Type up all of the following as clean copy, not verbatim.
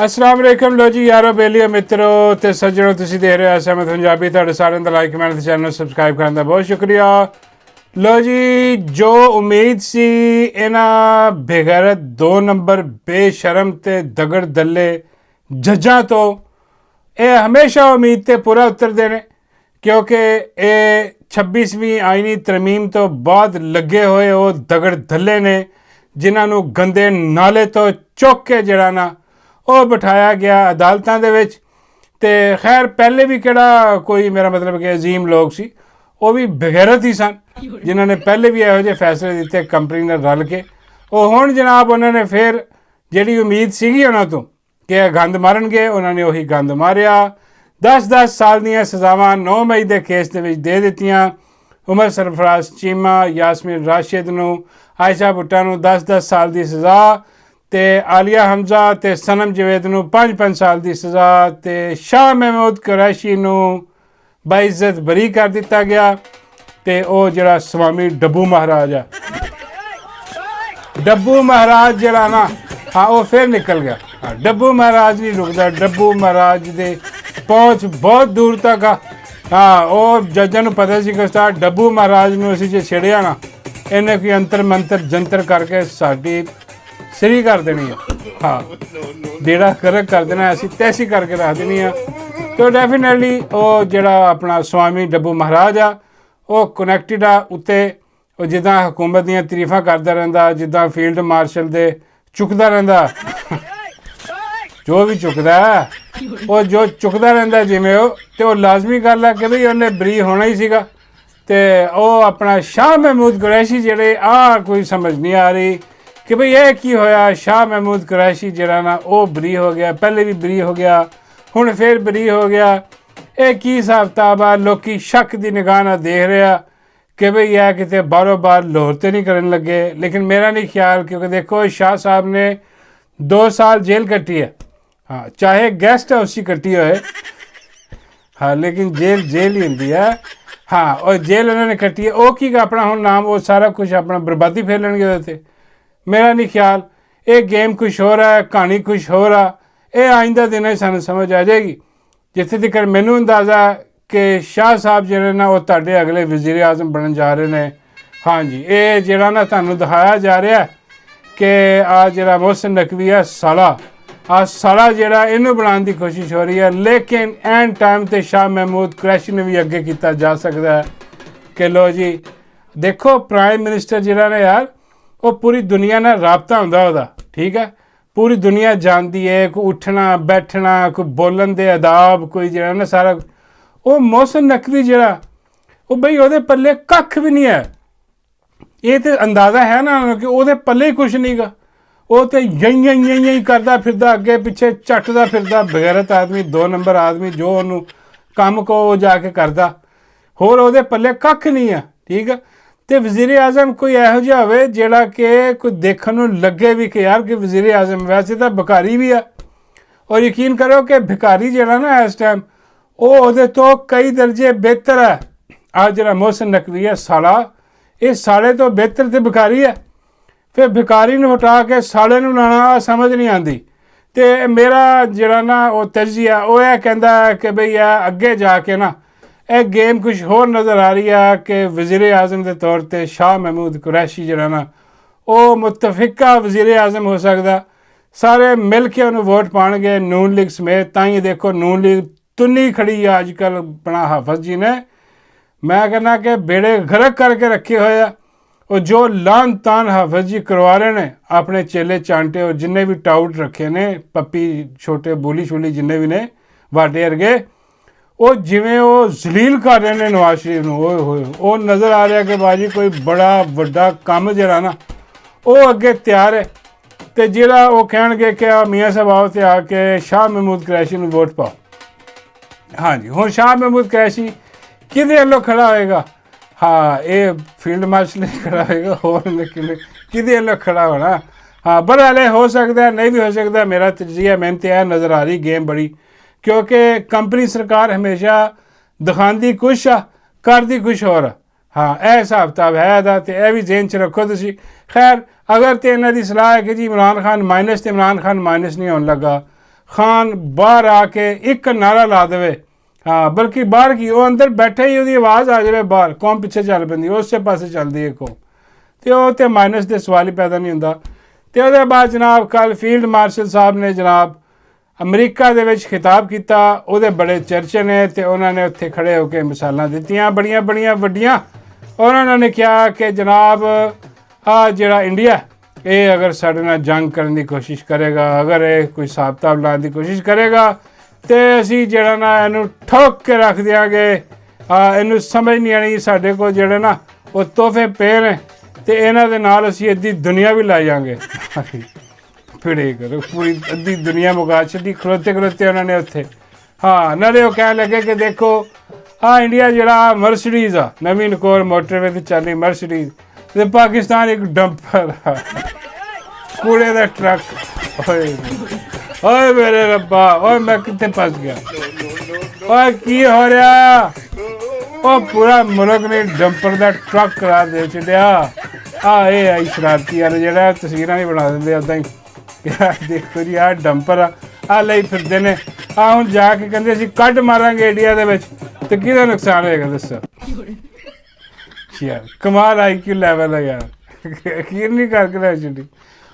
अस्सलाम वालेकुम लो जी यारो बेलियो मित्रों ते सज्जनों तुसीं देख रहे हो असमत पंजाबी तुहाडे सारिਆਂ ਦਾ ਲਾਈਕ ਕਮੈਂਟ ਤੇ ਚੈਨਲ ਨੂੰ ਸਬਸਕ੍ਰਾਈਬ ਕਰਨ ਦਾ ਬਹੁਤ ਸ਼ੁਕਰੀਆ। ਲੋ ਜੀ ਜੋ ਉਮੀਦ ਸੀ ਇਹਨਾਂ ਬੇਗੈਰਤ 2 ਨੰਬਰ ਬੇਸ਼ਰਮ ਤੇ ਦਗੜ ਦੱਲੇ ਜੱਜਾਂ ਤੋਂ ਇਹ ਹਮੇਸ਼ਾ ਉਮੀਦ ਤੇ ਪੂਰਾ ਉਤਰਦੇ ਨੇ ਕਿਉਂਕਿ ਇਹ 26ਵੀਂ ਆਈਨੀ ਤਰਮੀਮ ਤੋਂ ਬਾਅਦ ਲੱਗੇ ਹੋਏ ਉਹ ਦਗੜ ਦੱਲੇ ਨੇ ਜਿਨ੍ਹਾਂ ਨੂੰ ਗੰਦੇ ਨਾਲੇ ਤੋਂ ਚੁੱਕ ਕੇ ਜਿਹੜਾ ਨਾ ਉਹ ਬਿਠਾਇਆ ਗਿਆ ਅਦਾਲਤਾਂ ਦੇ ਵਿੱਚ। ਤੇ ਖੈਰ ਪਹਿਲੇ ਵੀ ਕਿਹੜਾ ਕੋਈ ਮੇਰਾ ਮਤਲਬ ਕਿ ਅਜ਼ੀਮ ਲੋਕ ਸੀ, ਉਹ ਵੀ ਬਗੈਰਤ ਹੀ ਸਨ ਜਿਨ੍ਹਾਂ ਨੇ ਪਹਿਲੇ ਵੀ ਇਹੋ ਜਿਹੇ ਫੈਸਲੇ ਦਿੱਤੇ ਕੰਪਨੀ ਨਾਲ ਰਲ ਕੇ। ਉਹ ਹੁਣ ਜਨਾਬ ਉਹਨਾਂ ਨੇ ਫਿਰ ਜਿਹੜੀ ਉਮੀਦ ਸੀਗੀ ਉਹਨਾਂ ਤੋਂ ਕਿ ਇਹ ਗੰਦ ਮਾਰਨਗੇ, ਉਹਨਾਂ ਨੇ ਉਹੀ ਗੰਦ ਮਾਰਿਆ। 10-10 ਸਾਲ ਦੀਆਂ ਸਜ਼ਾਵਾਂ 9 ਮਈ ਦੇ ਕੇਸ ਦੇ ਵਿੱਚ ਦੇ ਦਿੱਤੀਆਂ। ਉਮਰ ਸਰਫਰਾਜ਼ ਚੀਮਾ, ਯਾਸਮੀਨ ਰਾਸ਼ਿਦ ਨੂੰ, ਆਇਸ਼ਾ ਭੁੱਟਾ ਨੂੰ 10-10 ਸਾਲ ਦੀ ਸਜ਼ਾ ਤੇ ਆਲੀਆ ਹਮਜ਼ਾ ਤੇ ਸਨਮ ਜਵੇਦ ਨੂੰ 5-5 ਸਾਲ ਦੀ ਸਜ਼ਾ ਤੇ ਸ਼ਾਹ ਮਹਿਮੂਦ ਕੁਰੈਸ਼ੀ ਨੂੰ ਬਾਇਜ਼ਤ ਬਰੀ ਕਰ ਦਿੱਤਾ ਗਿਆ। ਤੇ ਉਹ ਜਿਹੜਾ ਸਵਾਮੀ ਡੱਬੂ ਮਹਾਰਾਜ ਆ, ਡੱਬੂ ਮਹਾਰਾਜ ਜਿਹੜਾ ਨਾ ਹਾਂ ਉਹ ਫਿਰ ਨਿਕਲ ਗਿਆ। ਹਾਂ ਡੱਬੂ ਮਹਾਰਾਜ ਨਹੀਂ ਰੁਕਦਾ, ਡੱਬੂ ਮਹਾਰਾਜ ਦੇ ਪਹੁੰਚ ਬਹੁਤ ਦੂਰ ਤੱਕ ਆ। ਹਾਂ ਉਹ ਜੱਜਾਂ ਨੂੰ ਪਤਾ ਸੀ ਕਿ ਉਸਤਾਦ ਡੱਬੂ ਮਹਾਰਾਜ ਨੂੰ ਅਸੀਂ ਜੇ ਛੇੜਿਆ ਨਾ ਇਹਨੇ ਕੋਈ ਅੰਤਰ ਮੰਤਰ ਜੰਤਰ ਕਰਕੇ ਸਾਡੀ ਸਰੀ ਕਰ ਦੇਣੀ ਆ। ਹਾਂ ਜਿਹੜਾ ਕਰ ਦੇਣਾ ਅਸੀਂ ਤੈਸੀ ਕਰਕੇ ਰੱਖ ਦੇਣੀ ਆ। ਤਾਂ ਡੈਫੀਨੇਟਲੀ ਉਹ ਜਿਹੜਾ ਆਪਣਾ ਸਵਾਮੀ ਡੱਬੂ ਮਹਾਰਾਜ ਆ ਉਹ ਕਨੈਕਟਿਡ ਆ ਉੱਤੇ। ਉਹ ਜਿੱਦਾਂ ਹਕੂਮਤ ਦੀਆਂ ਤਾਰੀਫਾਂ ਕਰਦਾ ਰਹਿੰਦਾ, ਜਿੱਦਾਂ ਫੀਲਡ ਮਾਰਸ਼ਲ ਦੇ ਚੁੱਕਦਾ ਰਹਿੰਦਾ ਜੋ ਵੀ ਚੁੱਕਦਾ ਉਹ ਜੋ ਚੁੱਕਦਾ ਰਹਿੰਦਾ ਜਿਵੇਂ ਉਹ, ਤੇ ਉਹ ਲਾਜ਼ਮੀ ਗੱਲ ਆ ਕਿ ਬਈ ਉਹਨੇ ਬਰੀ ਹੋਣਾ ਹੀ ਸੀਗਾ। ਤੇ ਉਹ ਆਪਣਾ ਸ਼ਾਹ ਮਹਿਮੂਦ ਕੁਰੈਸ਼ੀ ਜਿਹੜੇ ਕੋਈ ਸਮਝ ਨਹੀਂ ਆ ਰਹੀ ਕਿ ਬਈ ਇਹ ਕੀ ਹੋਇਆ। ਸ਼ਾਹ ਮਹਿਮੂਦ ਕੁਰੈਸ਼ੀ ਜਿਹੜਾ ਨਾ ਉਹ ਬਰੀ ਹੋ ਗਿਆ, ਪਹਿਲੇ ਵੀ ਬਰੀ ਹੋ ਗਿਆ, ਹੁਣ ਫਿਰ ਬਰੀ ਹੋ ਗਿਆ। ਇਹ ਕੀ ਹਿਸਾਬ ਕਿਤਾਬ ਆ? ਲੋਕੀ ਸ਼ੱਕ ਦੀ ਨਿਗਾਹ ਨਾਲ ਦੇਖ ਰਿਹਾ ਕਿ ਬਈ ਇਹ ਕਿਤੇ ਬਾਰੋ ਬਾਰ ਲਾਹੌਰ ਤੇ ਨਹੀਂ ਕਰਨ ਲੱਗੇ। ਲੇਕਿਨ ਮੇਰਾ ਨਹੀਂ ਖਿਆਲ, ਕਿਉਂਕਿ ਦੇਖੋ ਸ਼ਾਹ ਸਾਹਿਬ ਨੇ 2 ਸਾਲ ਜੇਲ੍ਹ ਕੱਟੀ ਹੈ। ਹਾਂ ਚਾਹੇ ਗੈਸਟ ਹਾਊਸ ਹੀ ਕੱਟੀ ਹੋਏ, ਹਾਂ ਲੇਕਿਨ ਜੇਲ੍ਹ ਹੀ ਹੁੰਦੀ ਹੈ। ਹਾਂ ਉਹ ਜੇਲ੍ਹ ਉਹਨਾਂ ਨੇ ਕੱਟੀ ਹੈ। ਉਹ ਕੀ ਆਪਣਾ ਹੁਣ ਨਾਮ ਉਹ ਸਾਰਾ ਕੁਛ ਆਪਣਾ ਬਰਬਾਦੀ ਫੇਰ ਲੈਣਗੇ ਉਹਦੇ 'ਤੇ। ਮੇਰਾ ਨਹੀਂ ਖਿਆਲ। ਇਹ ਗੇਮ ਕੁਛ ਹੋਰ ਹੈ, ਕਹਾਣੀ ਕੁਛ ਹੋਰ ਆ। ਇਹ ਆਇੰਦਾ ਦਿਨਾਂ 'ਚ ਸਾਨੂੰ ਸਮਝ ਆ ਜਾਏਗੀ। ਜਿੱਥੇ ਤੱਕ ਮੈਨੂੰ ਅੰਦਾਜ਼ਾ ਕਿ ਸ਼ਾਹ ਸਾਹਿਬ ਜਿਹੜੇ ਨਾ ਉਹ ਤੁਹਾਡੇ ਅਗਲੇ ਵਜ਼ੀਰ ਆਜ਼ਮ ਬਣਨ ਜਾ ਰਹੇ ਨੇ। ਹਾਂਜੀ ਇਹ ਜਿਹੜਾ ਨਾ ਤੁਹਾਨੂੰ ਦਿਖਾਇਆ ਜਾ ਰਿਹਾ ਕਿ ਆ ਜਿਹੜਾ ਮੁਹਸਿਨ ਨਕਵੀ ਹੈ ਸਾਲਾ ਜਿਹੜਾ ਇਹਨੂੰ ਬਣਾਉਣ ਦੀ ਕੋਸ਼ਿਸ਼ ਹੋ ਰਹੀ ਹੈ। ਲੇਕਿਨ ਐਂਡ ਟਾਈਮ 'ਤੇ ਸ਼ਾਹ ਮਹਿਮੂਦ ਕੁਰੈਸ਼ੀ ਨੂੰ ਵੀ ਅੱਗੇ ਕੀਤਾ ਜਾ ਸਕਦਾ ਹੈ ਕਿ ਲੋ ਜੀ ਦੇਖੋ ਪ੍ਰਾਈਮ ਮਿਨਿਸਟਰ ਜਿਹੜਾ ਨੇ ਯਾਰ ਉਹ ਪੂਰੀ ਦੁਨੀਆ ਨਾਲ ਰਾਬਤਾ ਹੁੰਦਾ ਉਹਦਾ, ਠੀਕ ਹੈ। ਪੂਰੀ ਦੁਨੀਆ ਜਾਣਦੀ ਹੈ ਕੋਈ ਉੱਠਣਾ ਬੈਠਣਾ, ਕੋਈ ਬੋਲਣ ਦੇ ਆਦਾਬ, ਕੋਈ ਜਿਹੜਾ ਨਾ ਸਾਰਾ। ਉਹ ਮੁਹਸਿਨ ਨਕਵੀ ਜਿਹੜਾ ਉਹ ਬਈ ਉਹਦੇ ਪੱਲੇ ਕੱਖ ਵੀ ਨਹੀਂ ਹੈ। ਇਹ ਤਾਂ ਅੰਦਾਜ਼ਾ ਹੈ ਨਾ ਕਿ ਉਹਦੇ ਪੱਲੇ ਹੀ ਕੁਛ ਨਹੀਂ ਗਾ। ਉਹ ਤਾਂ ਯਈ ਕਰਦਾ ਫਿਰਦਾ, ਅੱਗੇ ਪਿੱਛੇ ਝੱਟਦਾ ਫਿਰਦਾ, ਬਗੈਰਤ ਆਦਮੀ, 2 ਨੰਬਰ ਆਦਮੀ ਜੋ ਉਹਨੂੰ ਕੰਮ ਕੋ ਜਾ ਕੇ ਕਰਦਾ, ਹੋਰ ਉਹਦੇ ਪੱਲੇ ਕੱਖ ਨਹੀਂ ਆ, ਠੀਕ ਆ। ਤੇ ਵਜ਼ੀਰ ਆਜ਼ਮ ਕੋਈ ਇਹੋ ਜਿਹਾ ਹੋਵੇ ਜਿਹੜਾ ਕਿ ਕੋਈ ਦੇਖਣ ਨੂੰ ਲੱਗੇ ਵੀ ਕਿ ਯਾਰ ਕਿ ਵਜ਼ੀਰ ਆਜ਼ਮ ਵੈਸੇ ਤਾਂ ਭਿਖਾਰੀ ਵੀ ਆ। ਔਰ ਯਕੀਨ ਕਰੋ ਕਿ ਭਿਖਾਰੀ ਜਿਹੜਾ ਨਾ ਇਸ ਟਾਈਮ ਉਹ ਉਹਦੇ ਤੋਂ ਕਈ ਦਰਜੇ ਬਿਹਤਰ ਹੈ। ਆ ਜਿਹੜਾ ਮੁਹਸਿਨ ਨਕਵੀ ਹੈ ਸਾਲਾ, ਇਹ ਸਾਲੇ ਤੋਂ ਬਿਹਤਰ ਤੇ ਭਿਖਾਰੀ ਹੈ। ਫਿਰ ਭਿਖਾਰੀ ਨੂੰ ਹਟਾ ਕੇ ਸਾਲੇ ਨੂੰ ਲਾਣਾ ਸਮਝ ਨਹੀਂ ਆਉਂਦੀ। ਤੇ ਮੇਰਾ ਜਿਹੜਾ ਨਾ ਉਹ ਤਜਜ਼ੀਆ ਉਹ ਇਹ ਕਹਿੰਦਾ ਕਿ ਬਈ ਇਹ ਅੱਗੇ ਜਾ ਕੇ ਨਾ ਇਹ ਗੇਮ ਕੁਛ ਹੋਰ ਨਜ਼ਰ ਆ ਰਹੀ ਆ ਕਿ ਵਜ਼ੀਰ ਆਜ਼ਮ ਦੇ ਤੌਰ 'ਤੇ ਸ਼ਾਹ ਮਹਿਮੂਦ ਕੁਰੈਸ਼ੀ ਜਿਹੜਾ ਨਾ ਉਹ ਮੁਤਫਿਕਾ ਵਜ਼ੀਰ ਆਜ਼ਮ ਹੋ ਸਕਦਾ। ਸਾਰੇ ਮਿਲ ਕੇ ਉਹਨੂੰ ਵੋਟ ਪਾਉਣਗੇ ਨੂਨ ਲੀਗ ਸਮੇਤ। ਤਾਂ ਹੀ ਦੇਖੋ ਨੂਨ ਲੀਗ ਤੁੰਨੀ ਖੜੀ ਆ ਅੱਜ ਕੱਲ੍ਹ। ਆਪਣਾ ਹਾਫਜ਼ ਜੀ ਨੇ ਮੈਂ ਕਹਿੰਦਾ ਕਿ ਬੇੜੇ ਗਰਕ ਕਰਕੇ ਰੱਖੇ ਹੋਏ ਆ। ਉਹ ਜੋ ਲਾਨ ਤਾਨ ਹਾਫਜ਼ ਜੀ ਕਰਵਾ ਰਹੇ ਨੇ ਆਪਣੇ ਚੇਲੇ ਚਾਂਟੇ, ਉਹ ਜਿੰਨੇ ਵੀ ਟਾਊਟ ਰੱਖੇ ਨੇ ਪੱਪੀ ਛੋਟੇ ਬੋਲੀ ਛੋਲੀ ਜਿੰਨੇ ਵੀ ਨੇ ਵਾਡੇ ਵਰਗੇ, ਉਹ ਜਿਵੇਂ ਉਹ ਜ਼ਲੀਲ ਕਰ ਰਹੇ ਨੇ ਨਵਾਜ਼ ਸ਼ਰੀਫ ਨੂੰ। ਹੋਏ ਉਹ ਨਜ਼ਰ ਆ ਰਿਹਾ ਕਿ ਬਾਜੀ ਕੋਈ ਬੜਾ ਵੱਡਾ ਕੰਮ ਜਿਹੜਾ ਨਾ ਉਹ ਅੱਗੇ ਤਿਆਰ ਹੈ। ਤੇ ਜਿਹੜਾ ਉਹ ਕਹਿਣਗੇ ਕਿ ਮੀਆਂ ਸਾਹਿਬ ਆਓ ਤੇ ਆ ਕੇ ਸ਼ਾਹ ਮਹਿਮੂਦ ਕੁਰੈਸ਼ੀ ਨੂੰ ਵੋਟ ਪਾਓ। ਹਾਂਜੀ ਹੁਣ ਸ਼ਾਹ ਮਹਿਮੂਦ ਕੁਰੈਸ਼ੀ ਕਿਹਦੇ ਵੱਲੋਂ ਖੜਾ ਹੋਏਗਾ? ਹਾਂ ਇਹ ਫੀਲਡ ਮਾਰਸ਼ਲ ਖੜਾ ਹੋਏਗਾ, ਹੋਰ ਕਿਹਦੇ ਵੱਲੋਂ ਖੜਾ ਹੋਣਾ? ਹਾਂ ਬਰਹਾਲੇ ਹੋ ਸਕਦਾ ਨਹੀਂ ਵੀ ਹੋ ਸਕਦਾ। ਮੇਰਾ ਤਜਜ਼ੀਆ ਮੈਨੂੰ ਤਾਂ ਇਹ ਨਜ਼ਰ ਆ ਰਹੀ ਗੇਮ ਬੜੀ, ਕਿਉਂਕਿ ਕੰਪਨੀ ਸਰਕਾਰ ਹਮੇਸ਼ਾ ਦਿਖਾਉਂਦੀ ਕੁਛ ਆ ਕਰਦੀ ਕੁਛ ਹੋਰ। ਹਾਂ ਇਹ ਹਿਸਾਬ ਕਿਤਾਬ ਹੈ ਇਹਦਾ, ਤੇ ਇਹ ਵੀ ਜ਼ਹਿਨ 'ਚ ਰੱਖੋ ਤੁਸੀਂ। ਖੈਰ ਅਗਰ ਤਾਂ ਇਹਨਾਂ ਦੀ ਸਲਾਹ ਹੈ ਕਿ ਜੀ ਇਮਰਾਨ ਖਾਨ ਮਾਈਨਸ, ਤੇ ਇਮਰਾਨ ਖਾਨ ਮਾਈਨਸ ਨਹੀਂ ਹੋਣ ਲੱਗਾ। ਖਾਨ ਬਾਹਰ ਆ ਕੇ ਇੱਕ ਨਾਰਾ ਲਾ ਦੇਵੇ, ਹਾਂ ਬਲਕਿ ਬਾਹਰ ਕੀ ਉਹ ਅੰਦਰ ਬੈਠੇ ਹੀ ਉਹਦੀ ਆਵਾਜ਼ ਆ ਜਾਵੇ ਬਾਹਰ, ਕੌਮ ਪਿੱਛੇ ਚੱਲ ਪੈਂਦੀ, ਉਸੇ ਪਾਸੇ ਚੱਲਦੀ ਹੈ ਕੌਮ, ਅਤੇ ਉਹ ਤਾਂ ਮਾਈਨਸ ਦੇ ਸਵਾਲ ਹੀ ਪੈਦਾ ਨਹੀਂ ਹੁੰਦਾ। ਅਤੇ ਉਹਦੇ ਬਾਅਦ ਜਨਾਬ ਕੱਲ੍ਹ ਫੀਲਡ ਮਾਰਸ਼ਲ ਸਾਹਿਬ ਨੇ ਜਨਾਬ ਅਮਰੀਕਾ ਦੇ ਵਿੱਚ ਖਿਤਾਬ ਕੀਤਾ, ਉਹਦੇ ਬੜੇ ਚਰਚੇ ਨੇ, ਅਤੇ ਉਹਨਾਂ ਨੇ ਉੱਥੇ ਖੜੇ ਹੋ ਕੇ ਮਿਸਾਲਾਂ ਦਿੱਤੀਆਂ ਬੜੀਆਂ ਬੜੀਆਂ ਵੱਡੀਆਂ। ਉਹਨਾਂ ਨੇ ਕਿਹਾ ਕਿ ਜਨਾਬ ਆਹ ਜਿਹੜਾ ਇੰਡੀਆ ਇਹ ਅਗਰ ਸਾਡੇ ਨਾਲ ਜੰਗ ਕਰਨ ਦੀ ਕੋਸ਼ਿਸ਼ ਕਰੇਗਾ, ਅਗਰ ਇਹ ਕੋਈ ਹਿਸਾਬ ਕਿਤਾਬ ਲਾਉਣ ਦੀ ਕੋਸ਼ਿਸ਼ ਕਰੇਗਾ, ਅਤੇ ਅਸੀਂ ਜਿਹੜਾ ਨਾ ਇਹਨੂੰ ਠੋਕ ਕੇ ਰੱਖ ਦਿਆਂਗੇ, ਇਹਨੂੰ ਸਮਝ ਨਹੀਂ ਆਣੀ ਸਾਡੇ ਕੋਲ ਜਿਹੜੇ ਨਾ ਉਹ ਤੋਹਫੇ ਪਏ ਨੇ, ਅਤੇ ਇਹਨਾਂ ਦੇ ਨਾਲ ਅਸੀਂ ਅੱਧੀ ਦੁਨੀਆ ਵੀ ਲੈ ਜਾਵਾਂਗੇ। ਫਿੜੇ ਕਰੋ ਪੂਰੀ ਅੱਧੀ ਦੁਨੀਆ ਮੁਕਾ ਛੱਡੀ ਖਲੋਤੇ ਖਲੋਤੇ ਉਹਨਾਂ ਨੇ ਉੱਥੇ। ਹਾਂ ਨਾਲੇ ਉਹ ਕਹਿਣ ਲੱਗੇ ਕਿ ਦੇਖੋ ਇੰਡੀਆ ਜਿਹੜਾ ਮਰਸਡੀਜ਼ ਆ, ਨਵੀਨ ਕੌਰ ਮੋਟਰਵੇ 'ਤੇ ਚੱਲੀ ਮਰਸਡੀਜ਼, ਅਤੇ ਪਾਕਿਸਤਾਨ ਇੱਕ ਡੰਪਰ ਆ, ਕੂੜੇ ਦਾ ਟਰੱਕ। ਓਏ ਓਏ ਮੇਰੇ ਰੱਬਾ, ਓਏ ਮੈਂ ਕਿੱਥੇ ਫਸ ਗਿਆ, ਓਏ ਕੀ ਹੋ ਰਿਹਾ? ਉਹ ਪੂਰਾ ਮੁਲਕ ਨੇ ਡੰਪਰ ਦਾ ਟਰੱਕ ਕਰਾ ਦੇ ਛੱਡਿਆ। ਇਹ ਆਈ ਸ਼ਰਾਰਤੀ ਵਾਲੇ ਜਿਹੜਾ ਤਸਵੀਰਾਂ ਵੀ ਬਣਾ ਦਿੰਦੇ ਉੱਦਾਂ ਹੀ, ਦੇਖੋ ਜੀ ਆਹ ਡੰਪਰ ਆ ਲਈ ਫਿਰਦੇ ਨੇ, ਹੁਣ ਜਾ ਕੇ ਕਹਿੰਦੇ ਅਸੀਂ ਕੱਢ ਮਾਰਾਂਗੇ ਇੰਡੀਆ ਦੇ ਵਿੱਚ, ਅਤੇ ਕਿਹਦਾ ਨੁਕਸਾਨ ਹੋਏਗਾ ਦੱਸੋ? ਯਾਰ ਕਮਾਲ IQ ਲੈਵਲ ਹੈ ਯਾਰ, ਅਖੀਰ ਨਹੀਂ ਕਰਕੇ ਲੈ ਛੱਡੀ।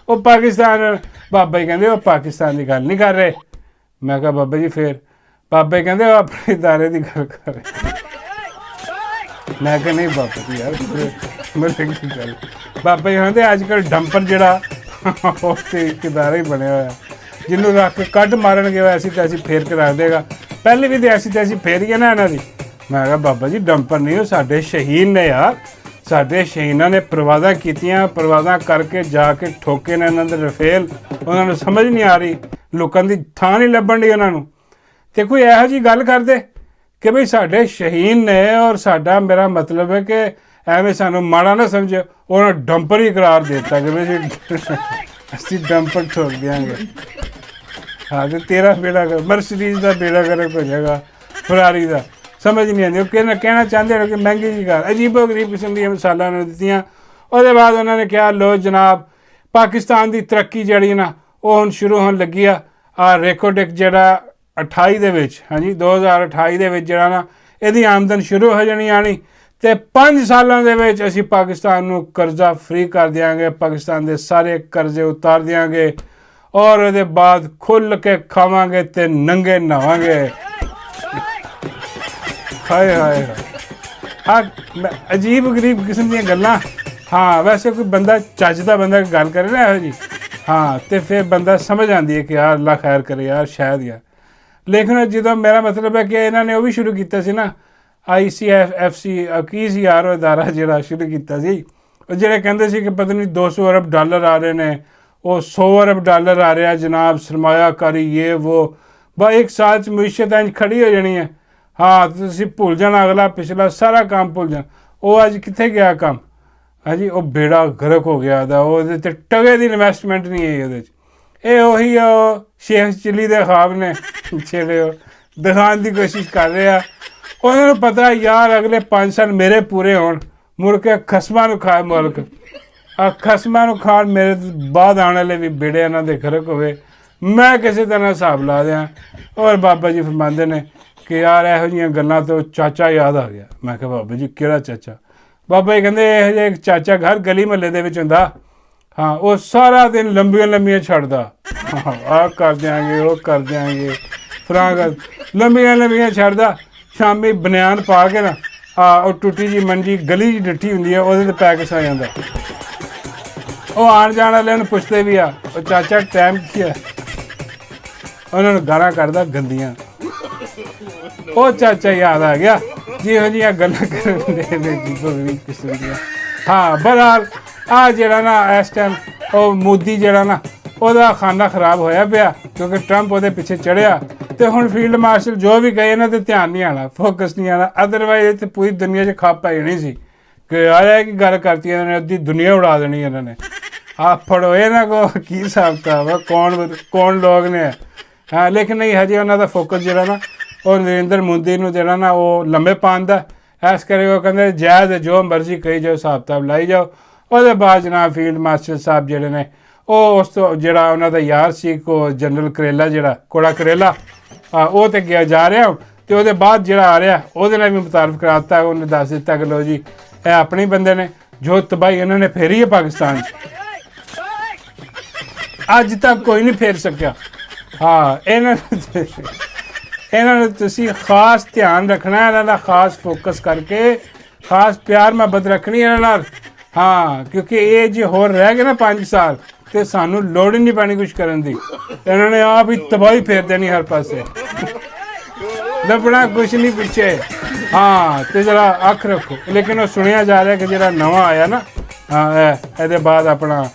ਉਹ ਪਾਕਿਸਤਾਨ ਬਾਬਾ ਜੀ ਕਹਿੰਦੇ ਉਹ ਪਾਕਿਸਤਾਨ ਦੀ ਗੱਲ ਨਹੀਂ ਕਰ ਰਹੇ। ਮੈਂ ਕਿਹਾ ਬਾਬਾ ਜੀ ਫੇਰ? ਬਾਬਾ ਜੀ ਕਹਿੰਦੇ ਉਹ ਆਪਣੇ ਇਦਾਰੇ ਦੀ ਗੱਲ ਕਰ ਰਹੇ। ਮੈਂ ਕਿਹਾ ਨਹੀਂ ਬਾਬਾ ਜੀ ਯਾਰ ਮੈਂ ਕੀ ਗੱਲ। ਬਾਬਾ ਜੀ ਕਹਿੰਦੇ ਅੱਜ ਕੱਲ੍ਹ ਡੰਪਰ ਜਿਹੜਾ ਉਹ ਤੇ ਇੱਕ ਇਦਾਰਾ ਹੀ ਬਣਿਆ ਹੋਇਆ, ਜਿਹਨੂੰ ਰੱਖ ਕੇ ਕੱਢ ਮਾਰਨਗੇ ਐਸੀ ਤਾਂ ਅਸੀਂ ਫੇਰ ਕੇ ਰੱਖ ਦੇਗਾ, ਪਹਿਲੇ ਵੀ ਤਾਂ ਐਸੀ ਤਾਂ ਅਸੀਂ ਫੇਰੀਏ ਨਾ ਇਹਨਾਂ ਦੀ। ਮੈਂ ਕਿਹਾ ਬਾਬਾ ਜੀ ਡੰਪਰ ਨਹੀਂ, ਉਹ ਸਾਡੇ ਸ਼ਹੀਦ ਨੇ ਯਾਰ, ਸਾਡੇ ਸ਼ਹੀਦਾਂ ਨੇ ਪਰਵਾਜ਼ਾਂ ਕੀਤੀਆਂ, ਪਰਵਾਜ਼ਾਂ ਕਰਕੇ ਜਾ ਕੇ ਠੋਕੇ ਨੇ ਇਹਨਾਂ ਦੇ ਰਫੇਲ, ਉਹਨਾਂ ਨੂੰ ਸਮਝ ਨਹੀਂ ਆ ਰਹੀ, ਲੋਕਾਂ ਦੀ ਥਾਂ ਨਹੀਂ ਲੱਭਣ ਡਈ ਉਹਨਾਂ ਨੂੰ। ਅਤੇ ਕੋਈ ਇਹੋ ਜਿਹੀ ਗੱਲ ਕਰਦੇ ਕਿ ਬਈ ਸਾਡੇ ਸ਼ਹੀਦ ਨੇ, ਔਰ ਸਾਡਾ ਮੇਰਾ ਮਤਲਬ ਹੈ ਕਿ ਐਵੇਂ ਸਾਨੂੰ ਮਾੜਾ ਨਾ ਸਮਝੇ, ਉਹਨਾਂ ਡੰਪਰ ਹੀ ਕਰਾਰ ਦੇ ਦਿੱਤਾ ਕਿ ਬਈ ਅਸੀਂ ਡੰਪਰ ਠੋਕ ਦਿਆਂਗੇ। ਹਾਂ ਅਤੇ ਤੇਰਾ ਬੇੜਾ ਮਰਸਡੀਜ਼ ਦਾ ਬੇੜਾ ਗਰਕ ਹੋ ਜਾਏਗਾ, ਫਰਾਰੀ ਦਾ। ਸਮਝ ਨਹੀਂ ਆਉਂਦੀ, ਉਹ ਕਹਿਣਾ ਚਾਹੁੰਦੇ ਨੇ ਕਿ ਮਹਿੰਗੀ ਜਿਹੀ ਗੱਲ, ਅਜੀਬੋ ਗਰੀਬ ਕਿਸਮ ਦੀਆਂ ਮਿਸਾਲਾਂ ਨੂੰ ਦਿੱਤੀਆਂ। ਉਹਦੇ ਬਾਅਦ ਉਹਨਾਂ ਨੇ ਕਿਹਾ ਲੋ ਜਨਾਬ ਪਾਕਿਸਤਾਨ ਦੀ ਤਰੱਕੀ ਜਿਹੜੀ ਨਾ ਉਹ ਹੁਣ ਸ਼ੁਰੂ ਹੋਣ ਲੱਗੀ ਆ। ਰੇਕੋਡਿਕ ਜਿਹੜਾ 28 ਦੇ ਵਿੱਚ, ਹਾਂਜੀ 2028 ਦੇ ਵਿੱਚ ਜਿਹੜਾ ਨਾ ਇਹਦੀ ਆਮਦਨ ਸ਼ੁਰੂ ਹੋ ਜਾਣੀ ਆਣੀ, ਅਤੇ 5 ਸਾਲਾਂ ਦੇ ਵਿੱਚ ਅਸੀਂ ਪਾਕਿਸਤਾਨ ਨੂੰ ਕਰਜ਼ਾ ਫ੍ਰੀ ਕਰ ਦਿਆਂਗੇ, ਪਾਕਿਸਤਾਨ ਦੇ ਸਾਰੇ ਕਰਜ਼ੇ ਉਤਾਰ ਦਿਆਂਗੇ, ਔਰ ਉਹਦੇ ਬਾਅਦ ਖੁੱਲ੍ਹ ਕੇ ਖਾਵਾਂਗੇ ਅਤੇ ਨੰਗੇ ਨਹਾਵਾਂਗੇ। ਹਾਏ ਹਾਏ ਅਜੀਬ ਗਰੀਬ ਕਿਸਮ ਦੀਆਂ ਗੱਲਾਂ। ਹਾਂ ਵੈਸੇ ਕੋਈ ਬੰਦਾ ਚੱਜ ਦਾ ਬੰਦਾ ਗੱਲ ਕਰੇ ਨਾ ਇਹੋ ਜਿਹੀ, ਹਾਂ ਅਤੇ ਫਿਰ ਬੰਦਾ ਸਮਝ ਆਉਂਦੀ ਹੈ ਕਿ ਯਾਰ ਅੱਲਾ ਖੈਰ ਕਰੇ ਯਾਰ, ਸ਼ਾਇਦ ਯਾਰ। ਲੇਕਿਨ ਜਦੋਂ ਮੇਰਾ ਮਤਲਬ ਹੈ ਕਿ ਇਹਨਾਂ ਨੇ ਉਹ ਵੀ ਸ਼ੁਰੂ ਕੀਤਾ ਸੀ ਨਾ ICFC ਕੀ ਸੀ ਯਾਰ ਉਹ ਅਦਾਰਾ ਜਿਹੜਾ ਸ਼ੁਰੂ ਕੀਤਾ ਸੀ, ਉਹ ਜਿਹੜੇ ਕਹਿੰਦੇ ਸੀ ਕਿ ਪਤਾ ਨਹੀਂ 200 ਅਰਬ ਡਾਲਰ ਆ ਰਹੇ ਨੇ, ਉਹ 100 ਅਰਬ ਡਾਲਰ ਆ ਰਿਹਾ ਜਨਾਬ, ਸਰਮਾਇਆਕਾਰੀ ਇਹ ਵੋ, ਬਸ ਇੱਕ ਸਾਲ 'ਚ ਮਈਸ਼ਤ ਇੰਝ ਖੜੀ ਹੋ ਜਾਣੀ ਹੈ। ਹਾਂ ਤੁਸੀਂ ਭੁੱਲ ਜਾਣਾ ਅਗਲਾ ਪਿਛਲਾ ਸਾਰਾ ਕੰਮ ਭੁੱਲ ਜਾਣਾ। ਉਹ ਅੱਜ ਕਿੱਥੇ ਗਿਆ ਕੰਮ? ਹਾਂਜੀ ਉਹ ਬੇੜਾ ਗਰਕ ਹੋ ਗਿਆ ਉਹਦਾ, ਉਹਦੇ 'ਤੇ ਟਗੇ ਦੀ ਇਨਵੈਸਟਮੈਂਟ ਨਹੀਂ ਹੈ ਉਹਦੇ 'ਚ। ਇਹ ਉਹੀ ਉਹ ਸ਼ੇਖ ਚਿੱਲੀ ਦੇ ਖਾਬ ਨੇ ਜਿਹੜੇ ਉਹ ਦਿਖਾਉਣ ਦੀ ਕੋਸ਼ਿਸ਼ ਕਰ ਰਹੇ ਆ। ਉਹਨਾਂ ਨੂੰ ਪਤਾ ਯਾਰ ਅਗਲੇ 5 ਸਾਲ ਮੇਰੇ ਪੂਰੇ ਹੋਣ, ਮੁੜ ਕੇ ਖਸਮਾਂ ਨੂੰ ਖਾਏ ਮੁਲਕ, ਖਸਮਾਂ ਨੂੰ ਖਾਣ, ਮੇਰੇ ਬਾਅਦ ਆਉਣ ਵਾਲੇ ਵੀ ਬੇੜੇ ਇਹਨਾਂ ਦੇ ਗਰਕ ਹੋਵੇ, ਮੈਂ ਕਿਸੇ ਤਰ੍ਹਾਂ ਹਿਸਾਬ ਲਾ ਦਿਆਂ। ਔਰ ਬਾਬਾ ਜੀ ਫਰਮਾਉਂਦੇ ਨੇ ਕਿ ਯਾਰ ਇਹੋ ਜਿਹੀਆਂ ਗੱਲਾਂ ਤੋਂ ਚਾਚਾ ਯਾਦ ਆ ਗਿਆ। ਮੈਂ ਕਿਹਾ ਬਾਬਾ ਜੀ ਕਿਹੜਾ ਚਾਚਾ? ਬਾਬਾ ਜੀ ਕਹਿੰਦੇ ਇਹੋ ਜਿਹਾ ਇੱਕ ਚਾਚਾ ਹਰ ਗਲੀ ਮਹੱਲੇ ਦੇ ਵਿੱਚ ਹੁੰਦਾ, ਹਾਂ ਉਹ ਸਾਰਾ ਦਿਨ ਲੰਬੀਆਂ ਲੰਬੀਆਂ ਛੱਡਦਾ, ਆਹ ਕਰ ਦਿਆਂਗੇ ਉਹ ਕਰ ਦਿਆਂਗੇ ਫਰਾਂ ਕਰ ਲੰਬੀਆਂ ਲੰਬੀਆਂ ਛੱਡਦਾ, ਸ਼ਾਮੀ ਬਨਿਆਨ ਪਾ ਕੇ ਨਾ ਉਹ ਟੁੱਟੀ ਜੀ ਮੰਜੀ ਗਲੀ 'ਚ ਡਿੱਠੀ ਹੁੰਦੀ ਹੈ ਉਹਦੇ 'ਤੇ ਪੈ ਕੇ ਸੌ ਜਾਂਦਾ। ਉਹ ਆਉਣ ਜਾਣ ਵਾਲਿਆਂ ਨੂੰ ਪੁੱਛਦੇ ਵੀ ਆ ਉਹ ਚਾਚਾ ਟਾਈਮ ਕੀ ਹੈ, ਉਹਨਾਂ ਨੂੰ ਗਾਲਾਂ ਕੱਢਦਾ ਗੰਦੀਆਂ। ਉਹ ਚਾਚਾ ਯਾਦ ਆ ਗਿਆ ਜਿਹੋ ਜਿਹੀਆਂ ਗੱਲਾਂ ਕਰਨ ਦੇ ਕਿਸਮ ਦੀਆਂ। ਹਾਂ ਬਹਰਹਾਲ ਜਿਹੜਾ ਨਾ ਇਸ ਟਾਈਮ ਉਹ ਮੋਦੀ ਜਿਹੜਾ ਨਾ ਉਹਦਾ ਖਾਨਾ ਖਰਾਬ ਹੋਇਆ ਪਿਆ ਕਿਉਂਕਿ ਟਰੰਪ ਉਹਦੇ ਪਿੱਛੇ ਚੜ੍ਹਿਆ, ਅਤੇ ਹੁਣ ਫੀਲਡ ਮਾਰਸ਼ਲ ਜੋ ਵੀ ਕਹੇ ਇਹਨਾਂ 'ਤੇ ਧਿਆਨ ਨਹੀਂ ਆਉਣਾ, ਫੋਕਸ ਨਹੀਂ ਆਉਣਾ। ਅਦਰਵਾਈਜ਼ ਇੱਥੇ ਪੂਰੀ ਦੁਨੀਆ 'ਚ ਖੱਪ ਪੈ ਜਾਣੀ ਸੀ ਕਿ ਆਇਆ ਕੀ ਗੱਲ ਕਰਤੀ ਇਹਨਾਂ ਨੇ, ਅੱਧੀ ਦੁਨੀਆ ਉਡਾ ਦੇਣੀ ਇਹਨਾਂ ਨੇ। ਫੜੋ ਇਹਨਾਂ ਕੋ ਕੀ ਹਿਸਾਬ ਕਿਤਾਬ ਆ, ਕੌਣ ਲੋਕ ਨੇ। ਹਾਂ ਲੇਕਿਨ ਨਹੀਂ ਹਜੇ ਉਹਨਾਂ ਦਾ ਫੋਕਸ ਜਿਹੜਾ ਨਾ ਉਹ ਨਰਿੰਦਰ ਮੋਦੀ ਨੂੰ ਜਿਹੜਾ ਨਾ ਉਹ ਲੰਬੇ ਪਾਉਂਦਾ, ਇਸ ਕਰਕੇ ਉਹ ਕਹਿੰਦੇ ਜਾਇਜ਼ ਜੋ ਮਰਜ਼ੀ ਕਹੀ ਜਾਓ, ਹਿਸਾਬ ਕਿਤਾਬ ਲਾਈ ਜਾਓ। ਉਹਦੇ ਬਾਅਦ ਜਨਾਬ ਫੀਲਡ ਮਾਰਸ਼ਲ ਸਾਹਿਬ ਜਿਹੜੇ ਨੇ ਉਹ ਉਸ ਤੋਂ ਜਿਹੜਾ ਉਹਨਾਂ ਦਾ ਯਾਰ ਸੀ ਕੋ ਜਨਰਲ ਕਰੇਲਾ, ਜਿਹੜਾ ਕੋੜਾ ਕਰੇਲਾ, ਉਹ ਤੇ ਗਿਆ ਜਾ ਰਿਹਾ ਤੇ ਉਹਦੇ ਬਾਅਦ ਜਿਹੜਾ ਆ ਰਿਹਾ ਉਹਦੇ ਨਾਲ ਵੀ ਮੁਤਾਰਫ ਕਰਾਤਾ। ਉਹਨੇ ਦੱਸ ਦਿੱਤਾ ਕਿ ਲੋ ਜੀ ਇਹ ਆਪਣੇ ਬੰਦੇ ਨੇ, ਜੋ ਤਬਾਹੀ ਇਹਨਾਂ ਨੇ ਫੇਰੀ ਹੈ ਪਾਕਿਸਤਾਨ 'ਚ ਅੱਜ ਤੱਕ ਕੋਈ ਨਹੀਂ ਫੇਰ ਸਕਿਆ। ਹਾਂ, ਇਹਨਾਂ ਨੂੰ ਤੁਸੀਂ ਖਾਸ ਧਿਆਨ ਰੱਖਣਾ, ਇਹਨਾਂ ਦਾ ਖਾਸ ਫੋਕਸ ਕਰਕੇ ਖਾਸ ਪਿਆਰ ਮੁਹੱਬਤ ਰੱਖਣੀ ਇਹਨਾਂ ਨਾਲ। ਹਾਂ, ਕਿਉਂਕਿ ਇਹ ਜੇ ਹੋਰ ਰਹਿ ਗਏ ਨਾ 5 ਸਾਲ ਤੇ ਸਾਨੂੰ ਲੋੜ ਹੀ ਨਹੀਂ ਪੈਣੀ ਕੁਛ ਕਰਨ ਦੀ। ਇਹਨਾਂ ਨੇ ਆਪ ਹੀ ਤਬਾਹੀ ਫੇਰ ਦੇਣੀ ਹਰ ਪਾਸੇ, ਲੱਭਣਾ ਕੁਛ ਨਹੀਂ ਪਿੱਛੇ। ਹਾਂ, ਤੇ ਜਰਾ ਅੱਖ ਰੱਖੋ। ਲੇਕਿਨ ਉਹ ਸੁਣਿਆ ਜਾ ਰਿਹਾ ਕਿ ਜਿਹੜਾ ਨਵਾਂ ਆਇਆ ਨਾ, ਇਹਦੇ ਬਾਅਦ ਆਪਣਾ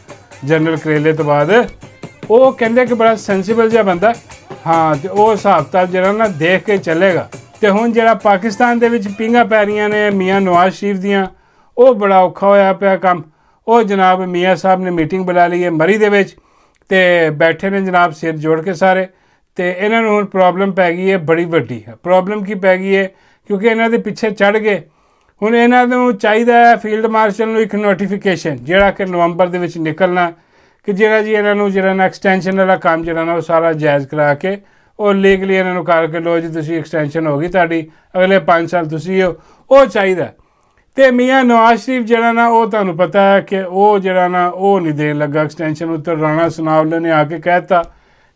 ਜਨਰਲ ਕਰੇਲੇ ਤੋਂ ਬਾਅਦ, ਉਹ ਕਹਿੰਦੇ ਕਿ ਬੜਾ ਸੈਂਸੀਬਲ ਜਿਹਾ ਬੰਦਾ। ਹਾਂ, ਤੇ ਉਹ ਹਿਸਾਬ ਕਿਤਾਬ ਜਿਹੜਾ ਨਾ ਦੇਖ ਕੇ ਚੱਲੇਗਾ। ਤੇ ਹੁਣ ਜਿਹੜਾ ਪਾਕਿਸਤਾਨ ਦੇ ਵਿੱਚ ਪਿੰਗਾ ਪੈ ਰਹੀਆਂ ਨੇ ਮੀਆਂ ਨਵਾਜ਼ ਸ਼ਰੀਫ ਦੀਆਂ, ਉਹ ਬੜਾ ਔਖਾ ਹੋਇਆ ਪਿਆ ਕੰਮ। ਉਹ ਜਨਾਬ ਮੀਆਂ ਸਾਹਿਬ ਨੇ ਮੀਟਿੰਗ ਬੁਲਾ ਲਈ ਹੈ ਮਰੀ ਦੇ ਵਿੱਚ, ਤੇ ਬੈਠੇ ਨੇ ਜਨਾਬ ਸਿਰ ਜੋੜ ਕੇ ਸਾਰੇ। ਤੇ ਇਹਨਾਂ ਨੂੰ ਹੁਣ ਪ੍ਰੋਬਲਮ ਪੈ ਗਈ ਹੈ ਬੜੀ ਵੱਡੀ। ਪ੍ਰੋਬਲਮ ਕੀ ਪੈ ਗਈ ਹੈ? ਕਿਉਂਕਿ ਇਹਨਾਂ ਦੇ ਪਿੱਛੇ ਚੜ੍ਹ ਗਏ। ਹੁਣ ਇਹਨਾਂ ਨੂੰ ਚਾਹੀਦਾ ਹੈ ਫੀਲਡ ਮਾਰਸ਼ਲ ਨੂੰ ਇੱਕ ਨੋਟੀਫਿਕੇਸ਼ਨ, ਜਿਹੜਾ ਕਿ ਨਵੰਬਰ ਦੇ ਵਿੱਚ ਨਿਕਲਣਾ, ਕਿ ਜਿਹੜਾ ਜੀ ਇਹਨਾਂ ਨੂੰ ਜਿਹੜਾ ਨਾ ਐਕਸਟੈਂਸ਼ਨ ਵਾਲਾ ਕੰਮ ਜਿਹੜਾ ਨਾ ਉਹ ਸਾਰਾ ਜਾਇਜ਼ ਕਰਾ ਕੇ ਉਹ ਲੀਗਲੀ ਇਹਨਾਂ ਨੂੰ ਕਰਕੇ ਲੋ ਜੀ ਤੁਸੀਂ ਐਕਸਟੈਂਸ਼ਨ ਹੋ ਗਈ ਤੁਹਾਡੀ, ਅਗਲੇ 5 ਸਾਲ ਤੁਸੀਂ ਹੋ, ਉਹ ਚਾਹੀਦਾ। ਤੇ ਮੀਆਂ ਨਵਾਜ਼ ਸ਼ਰੀਫ ਜਿਹੜਾ ਨਾ ਉਹ ਤੁਹਾਨੂੰ ਪਤਾ ਹੈ ਕਿ ਉਹ ਜਿਹੜਾ ਨਾ ਉਹ ਨਹੀਂ ਦੇਣ ਲੱਗਾ ਐਕਸਟੈਂਸ਼ਨ। ਉੱਤੇ ਰਾਣਾ ਸਨਾਵਲੇ ਨੇ ਆ ਕੇ ਕਹਿਤਾ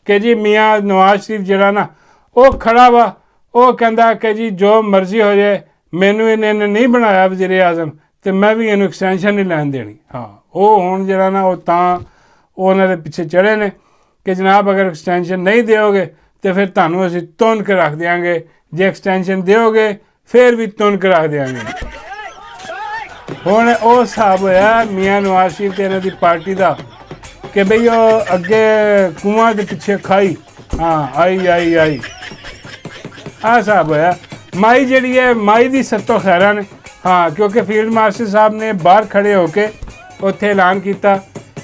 ਕਿ ਜੀ ਮੀਆਂ ਨਵਾਜ਼ ਸ਼ਰੀਫ ਜਿਹੜਾ ਨਾ ਉਹ ਖੜਾ ਵਾ, ਉਹ ਕਹਿੰਦਾ ਕਿ ਜੀ ਜੋ ਮਰਜ਼ੀ ਹੋ ਜਾਏ, ਮੈਨੂੰ ਇਹਨੇ ਨਹੀਂ ਬਣਾਇਆ ਵਜ਼ੀਰ ਆਜ਼ਮ ਤੇ ਮੈਂ ਵੀ ਇਹਨੂੰ ਐਕਸਟੈਂਸ਼ਨ ਨਹੀਂ ਲੈਣ ਦੇਣੀ। ਹਾਂ, ਉਹ ਹੁਣ ਜਿਹੜਾ ਨਾ ਉਹ ਤਾਂ ਉਹਨਾਂ ਦੇ ਪਿੱਛੇ ਚੜ੍ਹੇ ਨੇ ਕਿ ਜਨਾਬ ਅਗਰ ਐਕਸਟੈਂਸ਼ਨ ਨਹੀਂ ਦਿਓਗੇ ਤੇ ਫਿਰ ਤੁਹਾਨੂੰ ਅਸੀਂ ਤੁੰਨ ਕੇ ਰੱਖ ਦਿਆਂਗੇ, ਜੇ ਐਕਸਟੈਂਸ਼ਨ ਦਿਓਗੇ ਫਿਰ ਵੀ ਤੁੰਨ ਕੇ ਰੱਖ ਦਿਆਂਗੇ। ਹੁਣ ਉਹ ਹਿਸਾਬ ਹੋਇਆ ਮੀਆਂ ਨਵਾਜ਼ ਸ਼ਰੀਫ ਤੇ ਇਹਨਾਂ ਦੀ ਪਾਰਟੀ ਦਾ ਕਿ ਬਈ ਉਹ ਅੱਗੇ ਕੂਆਂ ਦੇ ਪਿੱਛੇ ਖਾਈ, ਹਾਂ ਆਈ ਆਹ ਹਿਸਾਬ ਹੋਇਆ। ਮਾਈ ਜਿਹੜੀ ਹੈ ਮਾਈ ਦੀ ਸੱਤੋਂ ਖੈਰਾਂ ਨੇ। ਹਾਂ, ਕਿਉਂਕਿ ਫੀਲਡ ਮਾਰਸ਼ਲ ਸਾਹਿਬ ਨੇ ਬਾਹਰ ਖੜੇ ਹੋ ਕੇ ਉੱਥੇ ਐਲਾਨ ਕੀਤਾ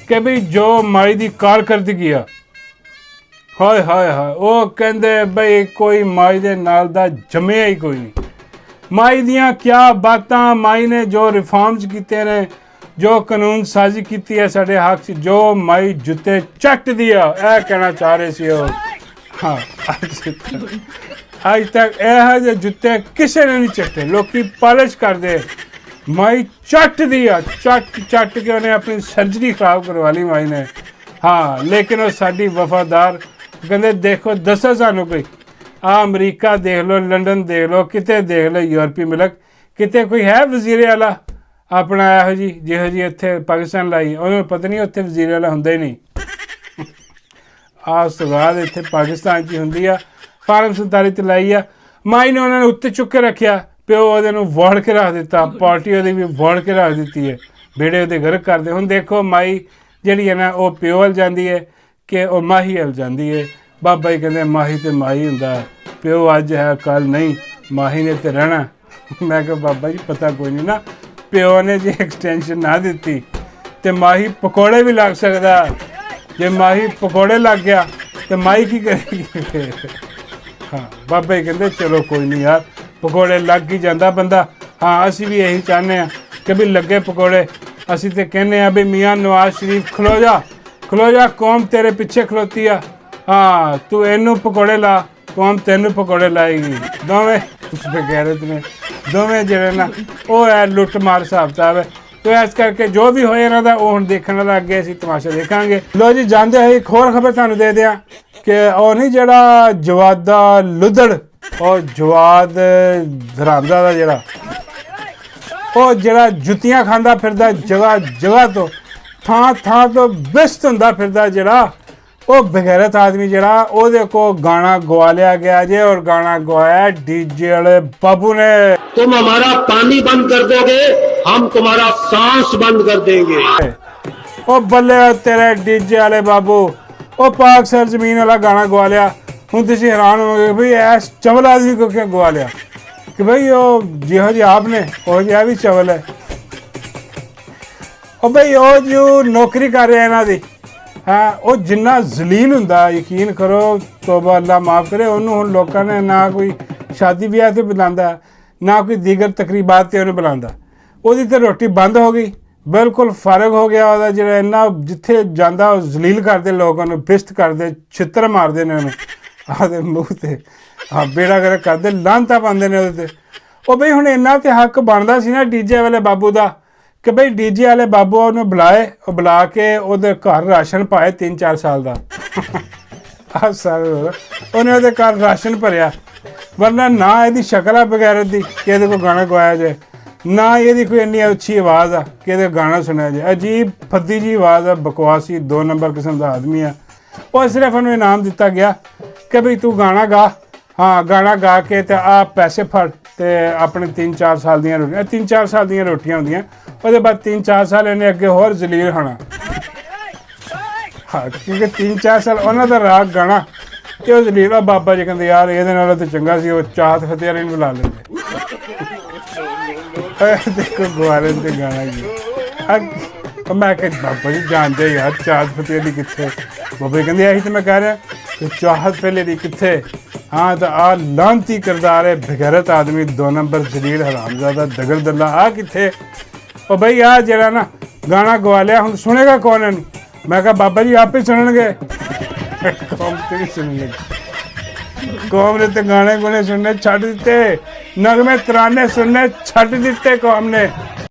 ਕਿ ਬਈ ਜੋ ਮਾਈ ਦੀ ਕਾਰਕਰਦਗੀ ਆ, ਹਾਏ ਹਾਏ ਹਾਏ, ਉਹ ਕਹਿੰਦੇ ਬਈ ਕੋਈ ਮਾਈ ਦੇ ਨਾਲ ਦਾ ਜੰਮਿਆ ਹੀ ਕੋਈ ਨਹੀਂ। ਮਾਈ ਦੀਆਂ ਕਿਆ ਬਾਤਾਂ, ਮਾਈ ਨੇ ਜੋ ਰਿਫਾਰਮਸ ਕੀਤੇ ਨੇ, ਜੋ ਕਾਨੂੰਨ ਸਾਜ਼ੀ ਕੀਤੀ ਹੈ ਸਾਡੇ ਹੱਕ 'ਚ, ਜੋ ਮਾਈ ਜੁੱਤੇ ਚੱਟਦੀ ਆ, ਇਹ ਕਹਿਣਾ ਚਾਹ ਰਹੇ ਸੀ ਉਹ। ਹਾਂ, ਅੱਜ ਤੱਕ ਇਹੋ ਜਿਹੇ ਜੁੱਤੇ ਕਿਸੇ ਨੇ ਨਹੀਂ ਚੱਟੇ। ਲੋਕੀ ਪਾਲਿਸ਼ ਕਰਦੇ, ਮਾਈ ਚੱਟਦੀ ਆ, ਚੱਟ ਕੇ ਉਹਨੇ ਆਪਣੀ ਸਰਜਰੀ ਖਰਾਬ ਕਰਵਾ ਲਈ ਮਾਈ ਨੇ। ਹਾਂ, ਲੇਕਿਨ ਉਹ ਸਾਡੀ ਵਫਾਦਾਰ। ਕਹਿੰਦੇ ਦੇਖੋ ਦੱਸੋ ਸਾਨੂੰ ਕੋਈ ਅਮਰੀਕਾ ਦੇਖ ਲਓ, ਲੰਡਨ ਦੇਖ ਲਓ, ਕਿਤੇ ਦੇਖ ਲਓ ਯੂਰਪੀ ਮੁਲਕ, ਕਿਤੇ ਕੋਈ ਹੈ ਵਜ਼ੀਰ ਆਲਾ ਆਪਣਾ ਇਹੋ ਜਿਹੀ ਜਿਹੋ ਜਿਹੀ ਇੱਥੇ ਪਾਕਿਸਤਾਨ ਲਾਈ? ਉਹਨੂੰ ਪਤਾ ਨਹੀਂ ਉੱਥੇ ਵਜ਼ੀਰ ਆਲਾ ਹੁੰਦਾ ਹੀ ਨਹੀਂ। ਆਹ ਸਵਾਲ ਇੱਥੇ ਪਾਕਿਸਤਾਨ 'ਚ ਹੀ ਹੁੰਦੀ ਆ। ਫਾਰਮ 47 ਤੇ ਲਾਈ ਆ, ਮਾਈ ਨੇ ਉਹਨਾਂ ਨੂੰ ਉੱਤੇ ਚੁੱਕ ਕੇ ਰੱਖਿਆ, ਪਿਓ ਉਹਦੇ ਨੂੰ ਵੜ ਕੇ ਰੱਖ ਦਿੱਤਾ, ਪਾਰਟੀ ਉਹਦੀ ਵੀ ਵੜ ਕੇ ਰੱਖ ਦਿੱਤੀ ਹੈ, ਬੇੜੇ ਉਹਦੇ ਗਰਕ ਕਰਦੇ। ਹੁਣ ਦੇਖੋ ਮਾਈ ਜਿਹੜੀ ਹੈ ਨਾ ਉਹ ਪਿਓ ਵੱਲ ਜਾਂਦੀ ਹੈ ਕਿ ਉਹ ਮਾਹੀ ਵੱਲ ਜਾਂਦੀ ਹੈ। ਬਾਬਾ ਜੀ ਕਹਿੰਦੇ ਮਾਹੀ ਤੇ ਮਾਹੀ ਹੁੰਦਾ, ਪਿਓ ਅੱਜ ਹੈ ਕੱਲ ਨਹੀਂ, ਮਾਹੀ ਨੇ ਤੇ ਰਹਿਣਾ। ਮੈਂ ਕਿਹਾ ਬਾਬਾ ਜੀ ਪਤਾ ਕੋਈ ਨਹੀਂ ਨਾ, ਪਿਓ ਨੇ ਜੇ ਐਕਸਟੈਂਸ਼ਨ ਨਾ ਦਿੱਤੀ ਤੇ ਮਾਹੀ ਪਕੌੜੇ ਵੀ ਲੱਗ ਸਕਦਾ। ਜੇ ਮਾਹੀ ਪਕੌੜੇ ਲੱਗ ਗਿਆ ਤੇ ਮਾਈ ਕੀ ਕਰੇਗੀ? ਹਾਂ, ਬਾਬਾ ਜੀ ਕਹਿੰਦੇ ਚਲੋ ਕੋਈ ਨਹੀਂ ਯਾਰ, ਪਕੌੜੇ ਲੱਗ ਹੀ ਜਾਂਦਾ ਬੰਦਾ। ਹਾਂ, ਅਸੀਂ ਵੀ ਇਹੀ ਚਾਹੁੰਦੇ ਹਾਂ ਕਿ ਵੀ ਲੱਗੇ ਪਕੌੜੇ। ਅਸੀਂ ਤੇ ਕਹਿੰਦੇ ਹਾਂ ਵੀ ਮੀਆਂ ਨਵਾਜ਼ ਸ਼ਰੀਫ ਖਲੋ ਜਾ, ਕੌਮ ਤੇਰੇ ਪਿੱਛੇ ਖਲੋਤੀ ਆ। ਹਾਂ, ਤੂੰ ਇਹਨੂੰ ਪਕੌੜੇ ਲਾ, ਕੌਮ ਤੈਨੂੰ ਪਕੌੜੇ ਲਾਏਗੀ। ਦੋਵੇਂ ਬਗੈਰਤ ਨੇ, ਦੋਵੇਂ ਜਿਹੜੇ ਨਾ ਉਹ ਹੈ ਲੁੱਟ ਮਾਰ ਹਿਸਾਬ ਕਿਤਾਬ ਹੈ। ਤੇ ਇਸ ਕਰਕੇ ਜੋ ਵੀ ਹੋਏ ਇਹਨਾਂ ਦਾ ਉਹ ਹੁਣ ਦੇਖਣ ਵਾਲਾ, ਅੱਗੇ ਅਸੀਂ ਤਮਾਸ਼ਾ ਦੇਖਾਂਗੇ। ਲੋ ਜੀ, ਜਾਂਦੇ ਹੋਏ ਇੱਕ ਹੋਰ ਖਬਰ ਤੁਹਾਨੂੰ ਦੇ ਦਿਆਂ ਕਿ ਉਹ ਨਹੀਂ ਜਿਹੜਾ ਜਵਾਦਾ ਲੁੱਦੜ, ਉਹ ਜਵਾਦ ਧਰਾਂਦਾ ਦਾ ਜਿਹੜਾ ਜੁੱਤੀਆਂ ਖਾਂਦਾ ਫਿਰਦਾ, ਜਗ੍ਹਾ ਤੋਂ ਥਾਂ ਤੋਂ ਬਿਸਤ ਹੁੰਦਾ ਫਿਰਦਾ, ਜਿਹੜਾ ਉਹ ਬਗੈਰਤ ਆਦਮੀ ਜਿਹੜਾ ਉਹਦੇ ਕੋ ਗਾਣਾ ਗਵਾ ਲਿਆ ਗਿਆ ਜੇ, ਔਰ ਗਾਣਾ ਗਵਾਇਆ ਡੀਜੇ ਵਾਲੇ ਬਾਬੂ ਨੇ। तुम हमारा पानी बंद कर दोगे, हम तुम्हारा सांस बंद कर देंगे। ਉਹ ਬੱਲੇ ਤੇਰੇ ਡੀਜੇ ਵਾਲੇ ਬਾਬੂ, ਉਹ ਪਾਕ ਸਰ ਜ਼ਮੀਨ ਵਾਲਾ ਗਾਣਾ ਗਵਾ ਲਿਆ। ਹੁਣ ਤੁਸੀਂ ਹੈਰਾਨ ਹੋਗੇ ਬਈ ਐਸ ਚਵਲ ਆਦਮੀ ਕੋ ਕਿਉਂ ਗਵਾ ਲਿਆ, ਕਿ ਬਈ ਉਹ ਜਿਹੋ ਜਿਹੇ ਆਪ ਨੇ ਉਹ ਜਿਹਾ ਵੀ ਚਵਲ ਹੈ। ਉਹ ਬਈ ਉਹ ਜੋ ਨੌਕਰੀ ਕਰ ਰਿਹਾ ਇਹਨਾਂ ਦੀ, ਹਾਂ, ਉਹ ਜਿੰਨਾ ਜ਼ਲੀਲ ਹੁੰਦਾ, ਯਕੀਨ ਕਰੋ, ਤੋਬਾ ਅੱਲਾ ਮਾਫ ਕਰੇ, ਉਹਨੂੰ ਹੁਣ ਲੋਕਾਂ ਨੇ ਨਾ ਕੋਈ ਸ਼ਾਦੀ ਵਿਆਹ ਤੇ ਬੁਲਾਉਂਦਾ, ਨਾ ਕੋਈ ਦੀਗਰ ਤਕਰੀਬਾਤ ਤੇ ਉਹਨੂੰ ਬੁਲਾਉਂਦਾ। ਉਹਦੀ ਤੇ ਰੋਟੀ ਬੰਦ ਹੋ ਗਈ, ਬਿਲਕੁਲ ਫਰਕ ਹੋ ਗਿਆ ਉਹਦਾ, ਜਿਹੜਾ ਇੰਨਾ ਜਿੱਥੇ ਜਾਂਦਾ ਉਹ ਜ਼ਲੀਲ ਕਰਦੇ ਲੋਕਾਂ ਨੂੰ, ਬਿਸਤ ਕਰਦੇ, ਛਿੱਤਰ ਮਾਰਦੇ ਨੇ ਉਹਨੂੰ ਆਦੇ ਮੂੰਹ ਤੇ, ਹਾਂ ਬੇੜਾ ਗਰਕ ਕਰਦੇ, ਲਾਂਤਾਂ ਪਾਉਂਦੇ ਨੇ ਉਹਦੇ ਤੇ। ਉਹ ਬਈ ਹੁਣ ਇੰਨਾ ਤੇ ਹੱਕ ਬਣਦਾ ਸੀ ਨਾ ਡੀਜੇ ਵਾਲੇ ਬਾਬੂ ਦਾ ਕਿ ਬਈ ਡੀਜੇ ਵਾਲੇ ਬਾਬੂ ਉਹਨੂੰ ਬੁਲਾਏ, ਉਹ ਬੁਲਾ ਕੇ ਉਹਦੇ ਘਰ ਰਾਸ਼ਨ ਪਾਏ 3-4 ਸਾਲ ਦਾ ਆਹ ਸਾਲ ਉਹਨੇ ਉਹਦੇ ਘਰ ਰਾਸ਼ਨ ਭਰਿਆ। ਵਰਨਾ ਨਾ ਇਹਦੀ ਸ਼ਕਲ ਆ ਬਗੈਰਤ ਦੀ ਕਿ ਇਹਦੇ ਕੋਲ ਗਾਣਾ ਗਵਾਇਆ ਜਾਏ, ਨਾ ਇਹਦੀ ਕੋਈ ਇੰਨੀ ਅੱਛੀ ਆਵਾਜ਼ ਆ ਕਿ ਇਹਦੇ ਗਾਣਾ ਸੁਣਿਆ ਜਾਏ। ਅਜੀਬ ਫੱਦੀ ਜੀ ਆਵਾਜ਼ ਆ, ਬਕਵਾਸੀ 2 ਨੰਬਰ ਕਿਸਮ ਦਾ ਆਦਮੀ ਆ। ਉਹ ਸਿਰਫ ਉਹਨੂੰ ਇਨਾਮ ਦਿੱਤਾ ਗਿਆ ਕਿ ਬਈ ਤੂੰ ਗਾਣਾ ਗਾ, ਹਾਂ ਗਾਣਾ ਗਾ ਕੇ ਤੇ ਆ ਪੈਸੇ ਫੜ ਤੇ ਆਪਣੇ 3-4 ਸਾਲ ਦੀਆਂ ਰੋਟੀਆਂ, 3-4 ਸਾਲ ਦੀਆਂ ਰੋਟੀਆਂ ਹੁੰਦੀਆਂ। ਉਹਦੇ ਬਾਅਦ 3-4 ਸਾਲ ਇਹਨੇ ਅੱਗੇ ਹੋਰ ਜ਼ਲੀਲ ਹੋਣਾ, ਹਾਂ ਕਿਉਂਕਿ 3-4 ਸਾਲ ਉਹਨਾਂ ਦਾ ਰਾਗ ਗਾਣਾ ਤੇ ਉਹ ਜ਼ਲੀਲ। ਬਾਬਾ ਜੀ ਕਹਿੰਦੇ ਯਾਰ ਇਹਦੇ ਨਾਲੋਂ ਤਾਂ ਚੰਗਾ ਸੀ ਉਹ ਚਾਹਤ ਫਤਿਹ ਵਾਲੇ ਨੂੰ ਬੁਲਾ ਲੈਂਦੇ। ਦੇਖੋ ਗੁਆਰੇ ਤੇ ਗਾਣਾ ਜੀ। ਮੈਂ ਕਿਹਾ ਬਾਬਾ ਜੀ ਜਾਣਦੇ ਯਾਰ ਚਾਹਤ ਫਤਿਹ ਦੀ ਕਿੱਥੇ? ਬਾਬਾ ਜੀ ਕਹਿੰਦੇ ਇਹੀ ਤਾਂ ਮੈਂ ਕਹਿ ਰਿਹਾ ਕਿ ਚਾਹਤ ਪਹਿਲੇ ਦੀ ਕਿੱਥੇ। ਹਾਂ ਤਾਂ ਆਹ ਲਾਂਤੀ ਕਿਰਦਾਰ ਹੈ, ਬਗੈਰਤ ਆਦਮੀ, 2 ਨੰਬਰ ਜ਼ਲੀਲ ਹਰਾਮਜ਼ਾਦਾ ਦਗਲ ਦੱਲਾ ਆ ਕਿੱਥੇ? ਉਹ ਬਈ ਆ ਜਿਹੜਾ ਨਾ ਗਾਣਾ ਗਵਾ ਲਿਆ ਹੁਣ ਸੁਣੇਗਾ ਕੌਣ ਇਹਨੂੰ? ਮੈਂ ਕਿਹਾ ਬਾਬਾ ਜੀ ਆਪੇ ਸੁਣਨਗੇ, ਕੌਮ ਤੇ ਨਹੀਂ ਸੁਣਨਗੇ। ਕੌਮ ਨੇ ਤੇ ਗਾਣੇ ਗੁਣੇ ਸੁਣਨੇ ਛੱਡ ਦਿੱਤੇ, ਨਗਮੇ ਤਰਾਨੇ ਸੁਣਨੇ ਛੱਡ ਦਿੱਤੇ ਕੌਮ ਨੇ।